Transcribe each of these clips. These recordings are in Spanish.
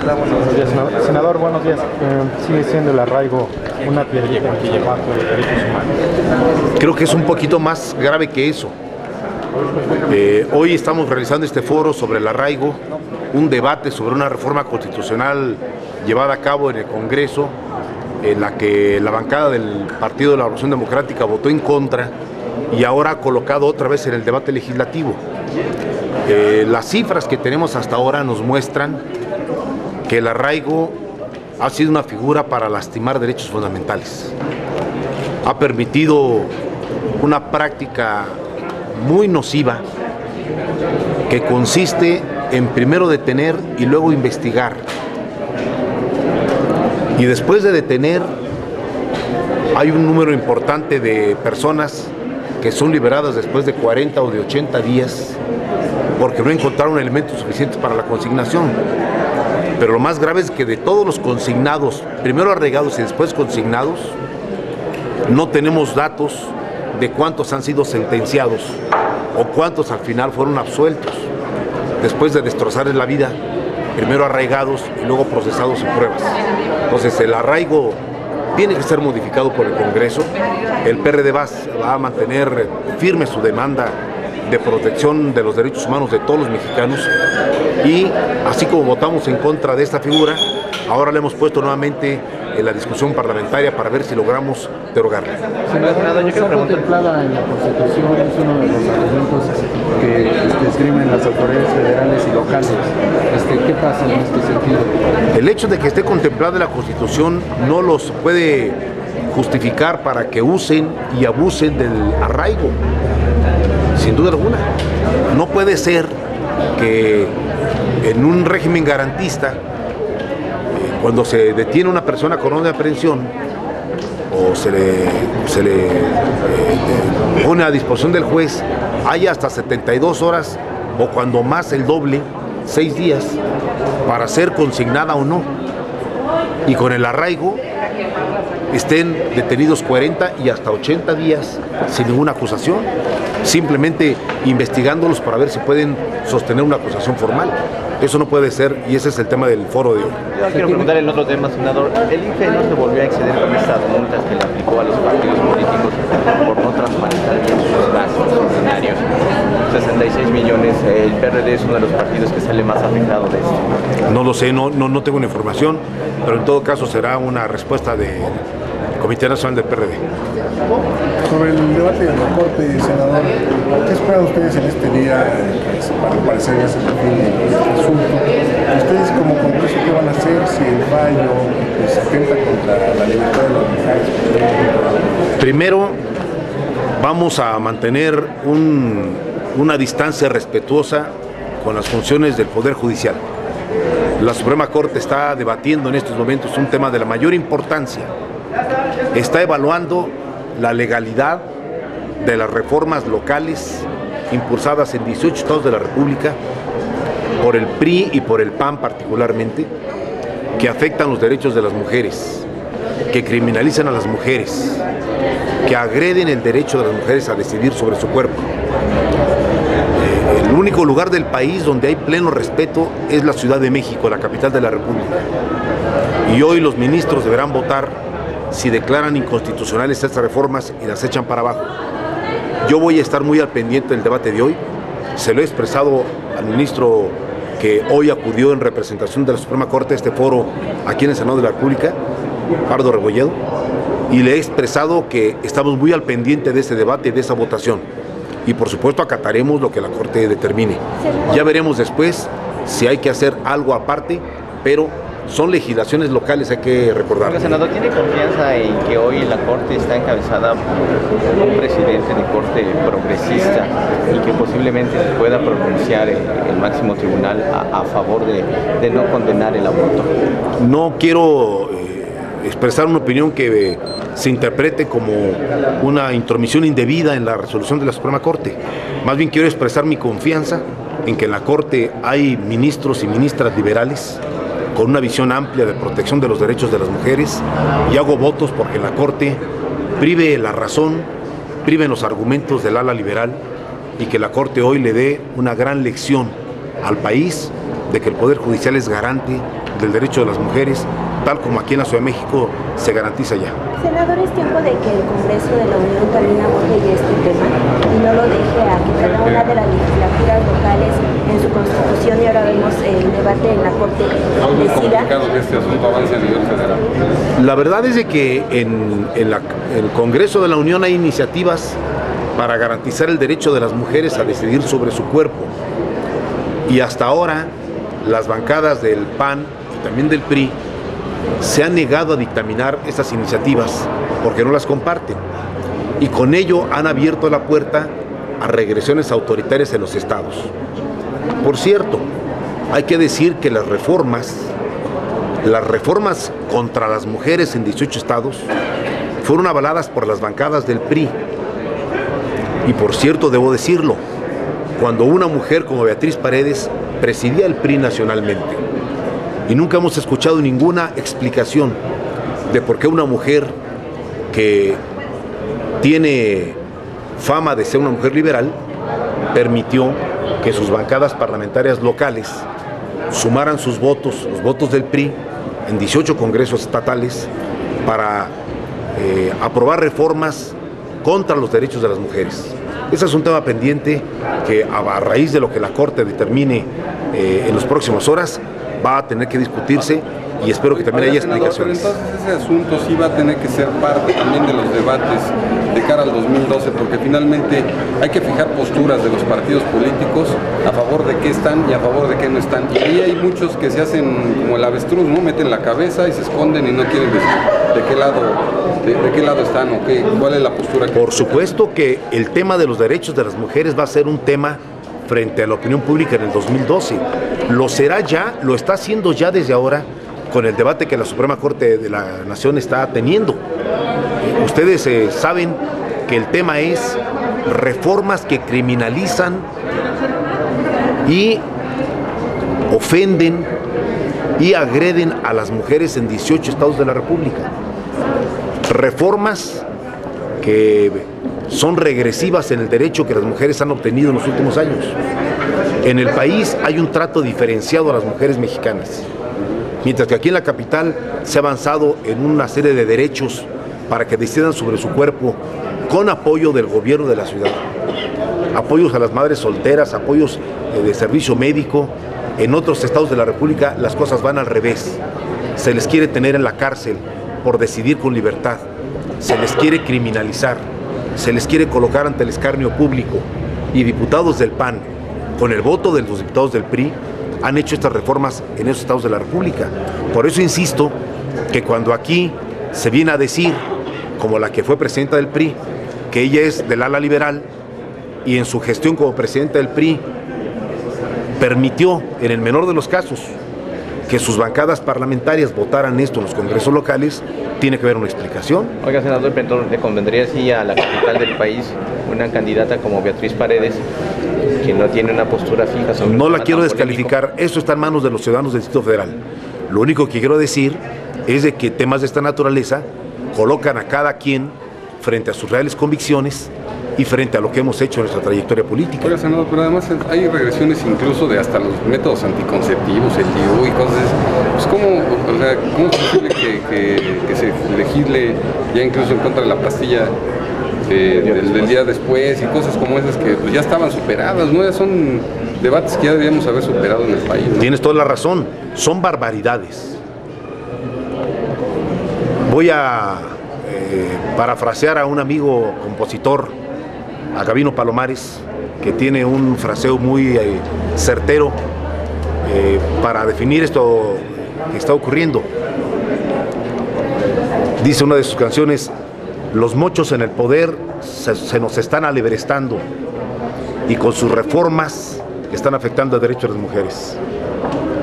Buenos días, senador, buenos días. ¿Sigue siendo el arraigo una piedrita en el marco de derechos humanos? Creo que es un poquito más grave que eso. Hoy estamos realizando este foro sobre el arraigo, un debate sobre una reforma constitucional llevada a cabo en el Congreso, en la que la bancada del Partido de la Revolución Democrática votó en contra y ahora ha colocado otra vez en el debate legislativo. Las cifras que tenemos hasta ahora nos muestran que el arraigo ha sido una figura para lastimar derechos fundamentales. Ha permitido una práctica muy nociva que consiste en primero detener y luego investigar. Y después de detener, hay un número importante de personas que son liberadas después de 40 o de 80 días porque no encontraron elementos suficientes para la consignación. Pero lo más grave es que de todos los consignados, primero arraigados y después consignados, no tenemos datos de cuántos han sido sentenciados o cuántos al final fueron absueltos después de destrozarles la vida, primero arraigados y luego procesados en pruebas. Entonces el arraigo tiene que ser modificado por el Congreso. El PRD va a mantener firme su demanda de protección de los derechos humanos de todos los mexicanos, y así como votamos en contra de esta figura, ahora la hemos puesto nuevamente en la discusión parlamentaria para ver si logramos derogarla. Senador, está contemplada en la Constitución, es uno de los argumentos que esgrimen las autoridades federales y locales. ¿Qué pasa en este sentido? El hecho de que esté contemplada en la Constitución no los puede justificar para que usen y abusen del arraigo. Sin duda alguna. No puede ser que en un régimen garantista, cuando se detiene una persona con orden de aprehensión o se le pone a disposición del juez, haya hasta 72 horas o cuando más el doble, 6 días, para ser consignada o no. Y con el arraigo estén detenidos 40 y hasta 80 días sin ninguna acusación, simplemente investigándolos para ver si pueden sostener una acusación formal. Eso no puede ser, y ese es el tema del foro de hoy. Yo quiero preguntar el otro tema, senador. El IFE no se volvió a exceder con estas multas que le aplicó a los partidos políticos por no transparentar bien sus gastos ordinarios. 66 millones, el PRD es uno de los partidos que sale más afectado de esto. No lo sé, no tengo una información, pero en todo caso será una respuesta del Comité Nacional del PRD. Sobre el debate de la Corte, senador, ¿qué esperan ustedes en este día? Para parecer ya se define el asunto. ¿Ustedes como Congreso qué van a hacer si el fallo se atenta contra la libertad de las mujeres? Primero, vamos a mantener una distancia respetuosa con las funciones del Poder Judicial. La Suprema Corte está debatiendo en estos momentos un tema de la mayor importancia. Está evaluando la legalidad de las reformas locales impulsadas en 18 estados de la República por el PRI y por el PAN particularmente, que afectan los derechos de las mujeres, que criminalizan a las mujeres, que agreden el derecho de las mujeres a decidir sobre su cuerpo. El único lugar del país donde hay pleno respeto es la Ciudad de México, la capital de la República. Y hoy los ministros deberán votar si declaran inconstitucionales estas reformas y las echan para abajo. Yo voy a estar muy al pendiente del debate de hoy. Se lo he expresado al ministro que hoy acudió en representación de la Suprema Corte a este foro aquí en el Senado de la República, Pardo Rebolledo, y le he expresado que estamos muy al pendiente de ese debate y de esa votación. Y por supuesto acataremos lo que la Corte determine. Ya veremos después si hay que hacer algo aparte, pero son legislaciones locales, hay que recordar. Senador, ¿tiene confianza en que hoy la Corte está encabezada por un presidente de corte progresista y que posiblemente se pueda pronunciar el máximo tribunal a favor de no condenar el aborto? No quiero expresar una opinión que se interprete como una intromisión indebida en la resolución de la Suprema Corte. Más bien quiero expresar mi confianza en que en la Corte hay ministros y ministras liberales con una visión amplia de protección de los derechos de las mujeres, y hago votos porque la Corte prive la razón, prive los argumentos del ala liberal, y que la Corte hoy le dé una gran lección al país de que el Poder Judicial es garante del derecho de las mujeres, tal como aquí en la Ciudad de México se garantiza ya. Senador, es tiempo de que el Congreso de la Unión también aborde ya este tema y no lo deje a que cada una de las legislaturas locales en su constitución, y ahora vemos el debate en la Corte decida. Que este asunto avance a nivel federal. La verdad es de que en el Congreso de la Unión hay iniciativas para garantizar el derecho de las mujeres a decidir sobre su cuerpo. Y hasta ahora las bancadas del PAN y también del PRI se han negado a dictaminar estas iniciativas porque no las comparten. Y con ello han abierto la puerta a regresiones autoritarias en los estados. Por cierto, hay que decir que las reformas contra las mujeres en 18 estados fueron avaladas por las bancadas del PRI. Y por cierto, debo decirlo, cuando una mujer como Beatriz Paredes presidía el PRI nacionalmente. Y nunca hemos escuchado ninguna explicación de por qué una mujer que tiene fama de ser una mujer liberal permitió que sus bancadas parlamentarias locales sumaran sus votos, los votos del PRI, en 18 congresos estatales para aprobar reformas contra los derechos de las mujeres. Ese es un tema pendiente que a raíz de lo que la Corte determine en las próximas horas va a tener que discutirse y espero que también haya explicaciones. Pero entonces ese asunto sí va a tener que ser parte también de los debates de cara al 2012, porque finalmente hay que fijar posturas de los partidos políticos a favor de qué están y a favor de qué no están. Y ahí hay muchos que se hacen como el avestruz, ¿no? Meten la cabeza y se esconden y no quieren decir de qué lado están o cuál es la postura. Por supuesto que el tema de los derechos de las mujeres va a ser un tema frente a la opinión pública en el 2012. Lo será ya, lo está haciendo ya desde ahora con el debate que la Suprema Corte de la Nación está teniendo. Ustedes saben que el tema es reformas que criminalizan y ofenden y agreden a las mujeres en 18 estados de la República. Reformas que son regresivas en el derecho que las mujeres han obtenido en los últimos años. En el país hay un trato diferenciado a las mujeres mexicanas, mientras que aquí en la capital se ha avanzado en una serie de derechos para que decidan sobre su cuerpo con apoyo del gobierno de la ciudad. Apoyos a las madres solteras, apoyos de servicio médico. En otros estados de la República las cosas van al revés. Se les quiere tener en la cárcel por decidir con libertad. Se les quiere criminalizar. Se les quiere colocar ante el escarnio público. Y diputados del PAN, con el voto de los diputados del PRI, han hecho estas reformas en esos estados de la República. Por eso insisto que cuando aquí se viene a decir, como la que fue presidenta del PRI, que ella es del ala liberal y en su gestión como presidenta del PRI permitió, en el menor de los casos, que sus bancadas parlamentarias votaran esto en los congresos locales, tiene que haber una explicación. Oiga, senador, entonces le convendría sí a la capital del país una candidata como Beatriz Paredes, que no tiene una postura fija sobre... No la quiero descalificar, eso está en manos de los ciudadanos del Distrito Federal. Lo único que quiero decir es de que temas de esta naturaleza colocan a cada quien frente a sus reales convicciones y frente a lo que hemos hecho en nuestra trayectoria política. Oiga, senador, pero además hay regresiones incluso de hasta los métodos anticonceptivos, el DIU y cosas así. Pues ¿cómo es posible que se legisle ya incluso en contra de la pastilla del día después y cosas como esas que pues, ya estaban superadas, ¿no? Ya son debates que ya debíamos haber superado en el país, ¿no? Tienes toda la razón, son barbaridades. Voy a parafrasear a un amigo compositor, a Gabino Palomares, que tiene un fraseo muy certero para definir esto que está ocurriendo. Dice una de sus canciones: los mochos en el poder se nos están alebrestando y con sus reformas están afectando el derecho de las mujeres.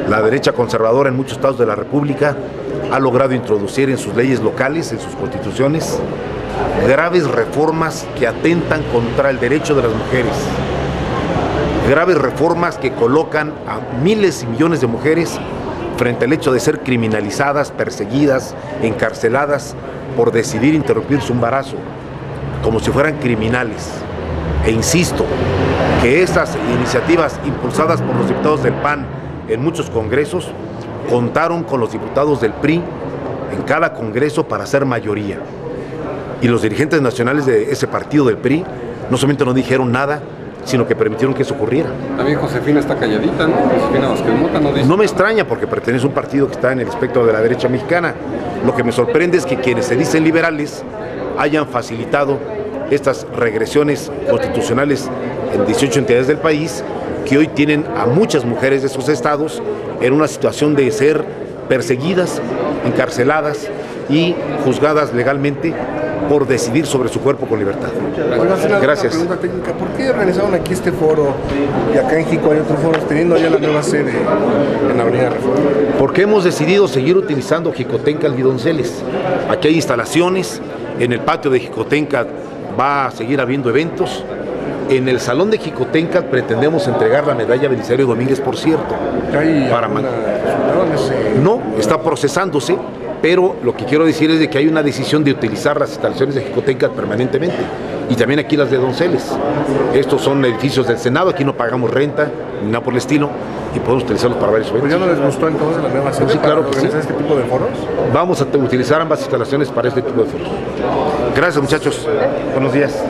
La derecha conservadora en muchos estados de la República ha logrado introducir en sus leyes locales, en sus constituciones, graves reformas que atentan contra el derecho de las mujeres. Graves reformas que colocan a miles y millones de mujeres frente al hecho de ser criminalizadas, perseguidas, encarceladas por decidir interrumpir su embarazo, como si fueran criminales. E insisto que estas iniciativas impulsadas por los diputados del PAN en muchos congresos contaron con los diputados del PRI en cada congreso para hacer mayoría. Y los dirigentes nacionales de ese partido del PRI no solamente no dijeron nada, sino que permitieron que eso ocurriera. También Josefina está calladita, ¿no? Josefina Vázquez Mota no dice. No me extraña porque pertenece a un partido que está en el espectro de la derecha mexicana. Lo que me sorprende es que quienes se dicen liberales hayan facilitado estas regresiones constitucionales en 18 entidades del país, que hoy tienen a muchas mujeres de esos estados en una situación de ser perseguidas, encarceladas y juzgadas legalmente por decidir sobre su cuerpo con libertad. Gracias. Una pregunta técnica, ¿por qué organizaron aquí este foro y acá en Jico hay otros foros teniendo ya la nueva sede en la Avenida Reforma? Porque hemos decidido seguir utilizando Jicotenca Algodonceles. Aquí hay instalaciones, en el patio de Jicotenca va a seguir habiendo eventos. En el salón de Jicotenca pretendemos entregar la medalla Belisario Domínguez, por cierto. No, está procesándose, pero lo que quiero decir es de que hay una decisión de utilizar las instalaciones de Jicotenca permanentemente y también aquí las de Donceles. Estos son edificios del Senado, aquí no pagamos renta ni nada por el estilo y podemos utilizarlos para varios eventos. ¿Pero ya no les gustó entonces la nueva sede Sí, claro que sí. este tipo de foros? Vamos a utilizar ambas instalaciones para este tipo de foros. Gracias, muchachos. Buenos días.